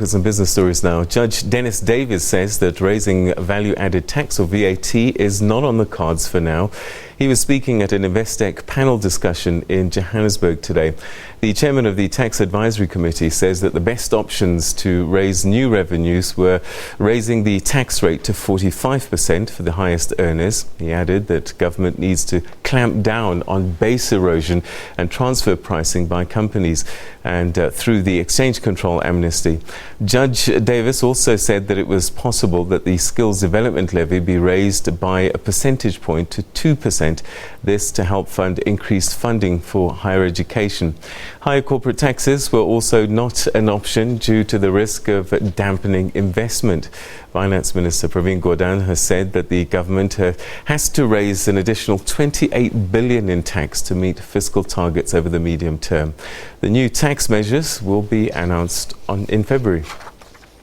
Some business stories now. Judge Dennis Davis says that raising value-added tax or VAT is not on the cards for now. He was speaking at an Investec panel discussion in Johannesburg today. The chairman of the Tax Advisory Committee says that the best options to raise new revenues were raising the tax rate to 45% for the highest earners. He added that government needs to clamp down on base erosion and transfer pricing by companies and through the exchange control amnesty. Judge Davis also said that it was possible that the skills development levy be raised by a percentage point to 2%, this to help fund increased funding for higher education. Higher corporate taxes were also not an option due to the risk of dampening investment. Finance Minister Pravin Gordhan has said that the government has to raise an additional 28 billion in tax to meet fiscal targets over the medium term. The new tax measures will be announced in February.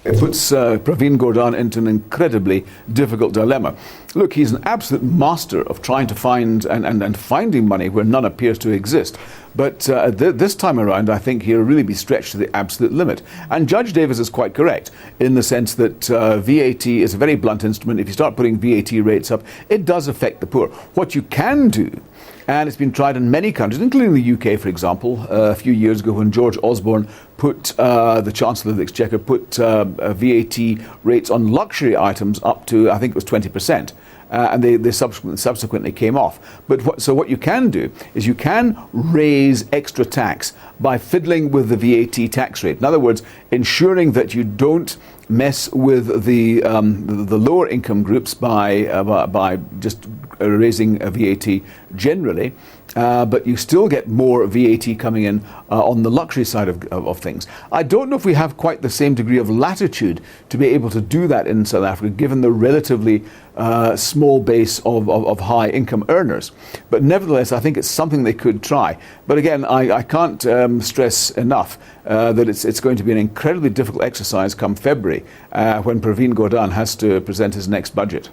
It puts Pravin Gordhan into an incredibly difficult dilemma. Look, he's an absolute master of trying to find and finding money where none appears to exist. But this time around, I think he'll really be stretched to the absolute limit. And Judge Davis is quite correct in the sense that VAT is a very blunt instrument. If you start putting VAT rates up, it does affect the poor. What you can do, and it's been tried in many countries, including the UK, for example, a few years ago when George Osborne put, the Chancellor of the Exchequer, put VAT rates on luxury items up to, I think it was 20%. And they subsequently came off. But so what you can do is you can raise extra tax by fiddling with the VAT tax rate. In other words, ensuring that you don't mess with the lower income groups by just raising VAT generally, but you still get more VAT coming in on the luxury side of things. I don't know if we have quite the same degree of latitude to be able to do that in South Africa, given the relatively small base of high income earners. But nevertheless, I think it's something they could try. But again, I can't stress enough that it's going to be an incredibly difficult exercise come February when Pravin Gordhan has to present his next budget.